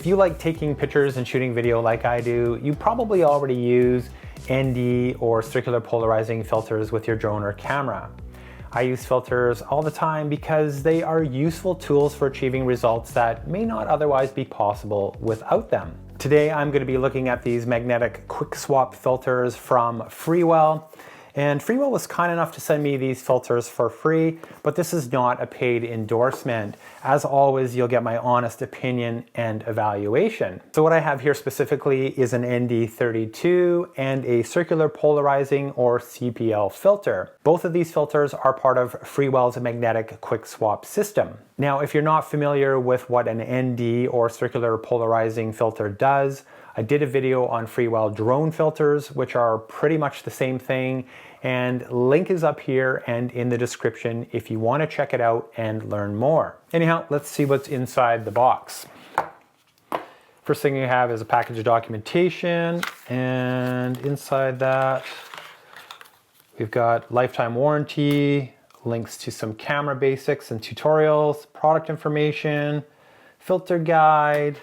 If you like taking pictures and shooting video like I do, you probably already use ND or circular polarizing filters with your drone or camera. I use filters all the time because they are useful tools for achieving results that may not otherwise be possible without them. Today I'm going to be looking at these magnetic quick swap filters from Freewell. And Freewell was kind enough to send me these filters for free, but this is not a paid endorsement. As always, you'll get my honest opinion and evaluation. So what I have here specifically is an ND32 and a circular polarizing or CPL filter. Both of these filters are part of Freewell's magnetic quick swap system. Now, if you're not familiar with what an ND or circular polarizing filter does, I did a video on Freewell drone filters, which are pretty much the same thing, and link is up here and in the description if you want to check it out and learn more. Anyhow, let's see what's inside the box. First thing you have is a package of documentation, and inside that we've got lifetime warranty, links to some camera basics and tutorials, product information, filter guide,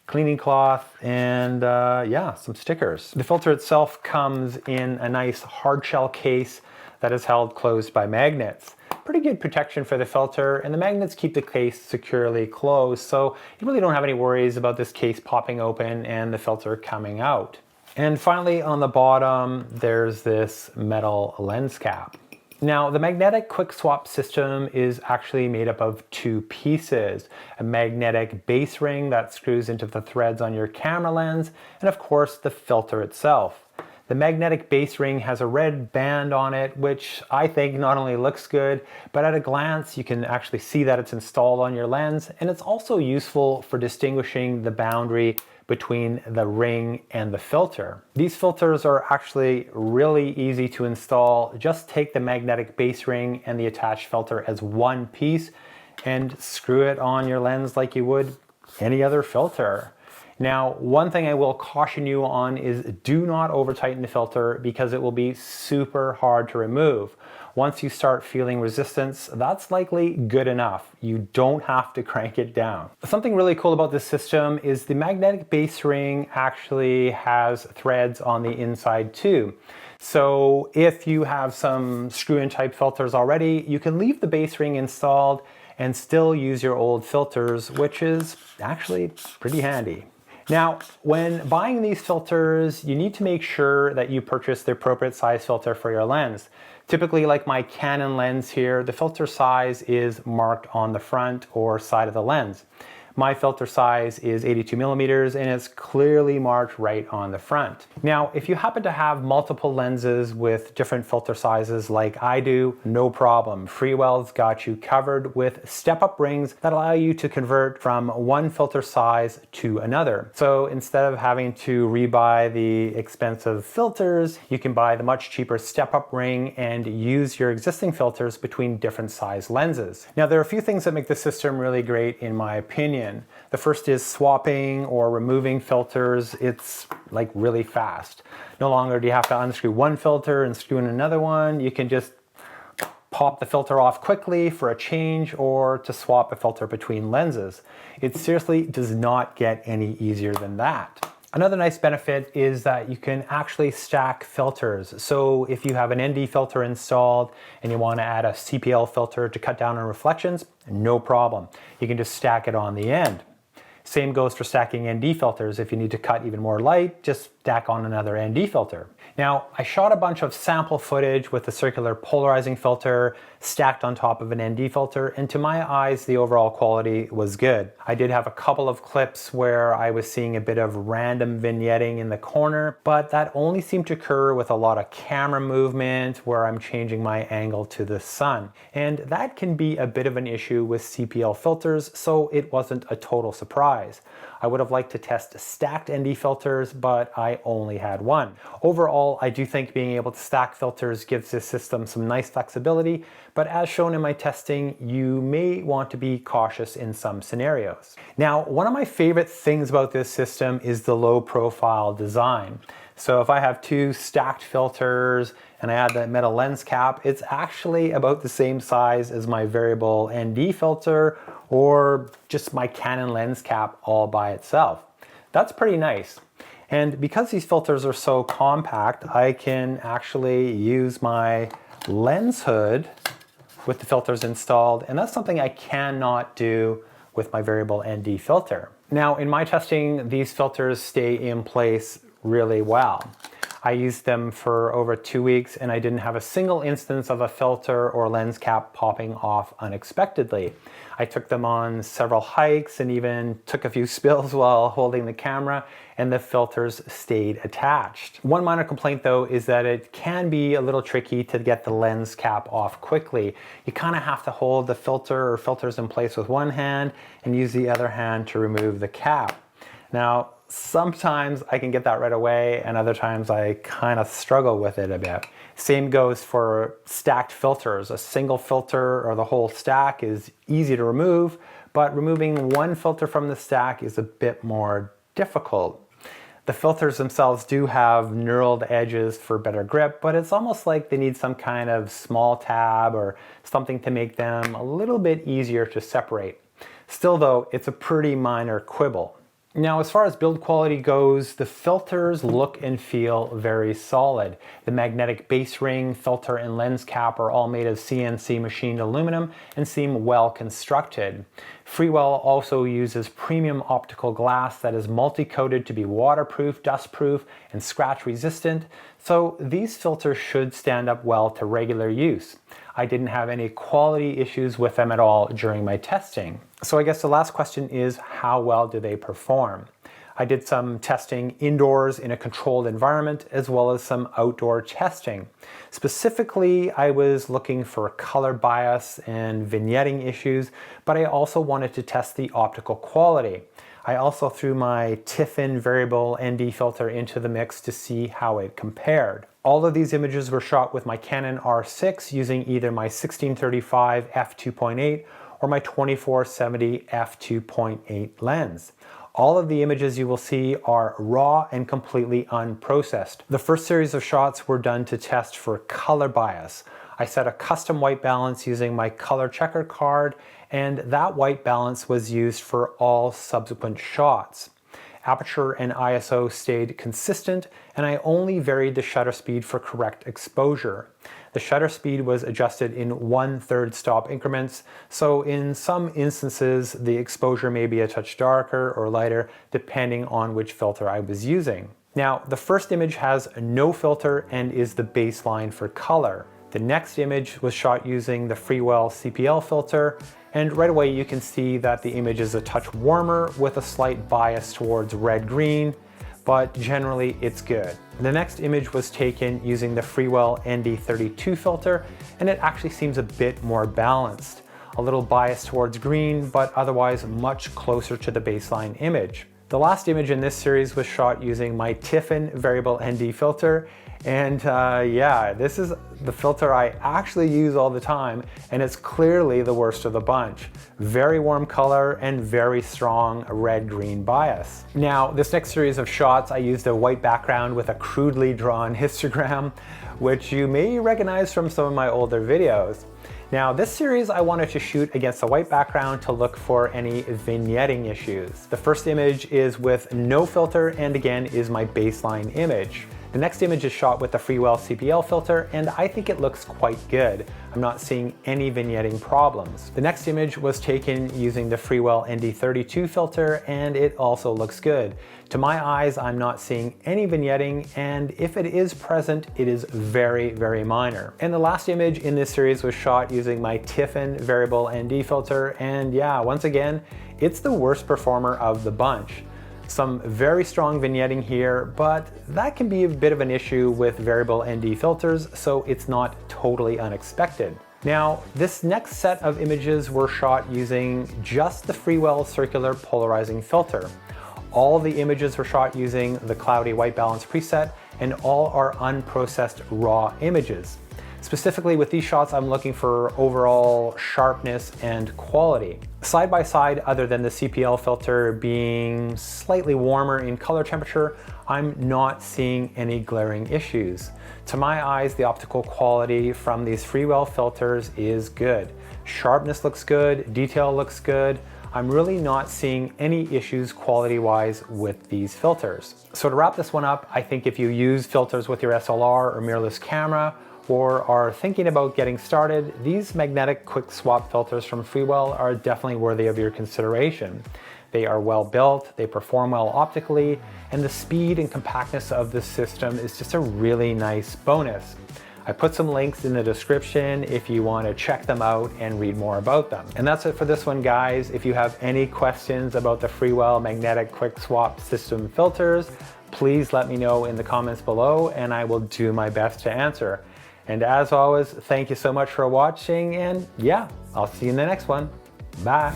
cleaning cloth, and yeah, some stickers. The filter itself comes in a nice hard shell case that is held closed by magnets. Pretty good protection for the filter, and the magnets keep the case securely closed, so you really don't have any worries about this case popping open and the filter coming out. And finally, on the bottom, there's this metal lens cap. Now, the magnetic quick swap system is actually made up of two pieces: a magnetic base ring that screws into the threads on your camera lens, and of course the filter itself. The magnetic base ring has a red band on it, which I think not only looks good, but at a glance you can actually see that it's installed on your lens, and it's also useful for distinguishing the boundary between the ring and the filter. These filters are actually really easy to install. Just take the magnetic base ring and the attached filter as one piece and screw it on your lens like you would any other filter. Now, one thing I will caution you on is do not over tighten the filter because it will be super hard to remove. Once you start feeling resistance, that's likely good enough. You don't have to crank it down. Something really cool about this system is the magnetic base ring actually has threads on the inside too. So if you have some screw-in type filters already, you can leave the base ring installed and still use your old filters, which is actually pretty handy. Now, when buying these filters, you need to make sure that you purchase the appropriate size filter for your lens. Typically, like my Canon lens here, the filter size is marked on the front or side of the lens. My filter size is 82 millimeters and it's clearly marked right on the front. Now, if you happen to have multiple lenses with different filter sizes like I do, no problem. Freewell's got you covered with step-up rings that allow you to convert from one filter size to another. So instead of having to rebuy the expensive filters, you can buy the much cheaper step-up ring and use your existing filters between different size lenses. Now, there are a few things that make the system really great in my opinion. The first is swapping or removing filters. It's like really fast. No longer do you have to unscrew one filter and screw in another one. You can just pop the filter off quickly for a change or to swap a filter between lenses. It seriously does not get any easier than that. Another nice benefit is that you can actually stack filters. So if you have an ND filter installed and you want to add a CPL filter to cut down on reflections, no problem. You can just stack it on the end. Same goes for stacking ND filters. If you need to cut even more light, just stack on another ND filter. Now, I shot a bunch of sample footage with the circular polarizing filter stacked on top of an ND filter, and to my eyes, the overall quality was good. I did have a couple of clips where I was seeing a bit of random vignetting in the corner, but that only seemed to occur with a lot of camera movement where I'm changing my angle to the sun. And that can be a bit of an issue with CPL filters, so it wasn't a total surprise. I would have liked to test stacked ND filters, but I only had one. Overall, I do think being able to stack filters gives this system some nice flexibility, but as shown in my testing, you may want to be cautious in some scenarios. Now, one of my favorite things about this system is the low profile design. So if I have two stacked filters and I add the metal lens cap, it's actually about the same size as my variable ND filter or just my Canon lens cap all by itself. That's pretty nice. And because these filters are so compact, I can actually use my lens hood with the filters installed, and that's something I cannot do with my variable ND filter. Now, in my testing, these filters stay in place really well. I used them for over 2 weeks and I didn't have a single instance of a filter or lens cap popping off unexpectedly. I took them on several hikes and even took a few spills while holding the camera, and the filters stayed attached. One minor complaint though is that it can be a little tricky to get the lens cap off quickly. You kind of have to hold the filter or filters in place with one hand and use the other hand to remove the cap. Now, sometimes I can get that right away, and other times I kind of struggle with it a bit. Same goes for stacked filters. A single filter or the whole stack is easy to remove, but removing one filter from the stack is a bit more difficult. The filters themselves do have knurled edges for better grip, but it's almost like they need some kind of small tab or something to make them a little bit easier to separate. Still though, it's a pretty minor quibble. Now, as far as build quality goes, the filters look and feel very solid. The magnetic base ring, filter, and lens cap are all made of CNC machined aluminum and seem well constructed. Freewell also uses premium optical glass that is multi-coated to be waterproof, dustproof, and scratch resistant, so these filters should stand up well to regular use. I didn't have any quality issues with them at all during my testing. So I guess the last question is, how well do they perform? I did some testing indoors in a controlled environment as well as some outdoor testing. Specifically, I was looking for color bias and vignetting issues, but I also wanted to test the optical quality. I also threw my TIFFEN variable ND filter into the mix to see how it compared. All of these images were shot with my Canon R6 using either my 1635 f2.8 or my 2470 f2.8 lens. All of the images you will see are raw and completely unprocessed. The first series of shots were done to test for color bias. I set a custom white balance using my color checker card, and that white balance was used for all subsequent shots. Aperture and ISO stayed consistent, and I only varied the shutter speed for correct exposure. The shutter speed was adjusted in 1/3 stop increments, so in some instances the exposure may be a touch darker or lighter depending on which filter I was using. Now, the first image has no filter and is the baseline for color. The next image was shot using the Freewell CPL filter, and right away you can see that the image is a touch warmer with a slight bias towards red-green, but generally it's good. The next image was taken using the Freewell ND32 filter, and it actually seems a bit more balanced. A little bias towards green, but otherwise much closer to the baseline image. The last image in this series was shot using my TIFFEN variable ND filter, and yeah, this is the filter I actually use all the time, and it's clearly the worst of the bunch. Very warm color and very strong red-green bias. Now, this next series of shots, I used a white background with a crudely drawn histogram, which you may recognize from some of my older videos. Now, this series I wanted to shoot against a white background to look for any vignetting issues. The first image is with no filter and again is my baseline image. The next image is shot with the Freewell CPL filter, and I think it looks quite good. I'm not seeing any vignetting problems. The next image was taken using the Freewell ND32 filter, and it also looks good. To my eyes, I'm not seeing any vignetting, and if it is present, it is very, very minor. And the last image in this series was shot using my TIFFEN variable ND filter, and yeah, once again, it's the worst performer of the bunch. Some very strong vignetting here, but that can be a bit of an issue with variable ND filters, so it's not totally unexpected. Now, this next set of images were shot using just the Freewell circular polarizing filter. All the images were shot using the cloudy white balance preset, and all are unprocessed raw images. Specifically with these shots, I'm looking for overall sharpness and quality. Side by side, other than the CPL filter being slightly warmer in color temperature, I'm not seeing any glaring issues. To my eyes, the optical quality from these Freewell filters is good. Sharpness looks good, detail looks good. I'm really not seeing any issues quality-wise with these filters. So to wrap this one up, I think if you use filters with your SLR or mirrorless camera, or are thinking about getting started, these magnetic quick swap filters from Freewell are definitely worthy of your consideration. They are well built, they perform well optically, and the speed and compactness of the system is just a really nice bonus. I put some links in the description if you want to check them out and read more about them. And that's it for this one, guys. If you have any questions about the Freewell magnetic quick swap system filters, please let me know in the comments below and I will do my best to answer. And as always, thank you so much for watching, and yeah, I'll see you in the next one. Bye.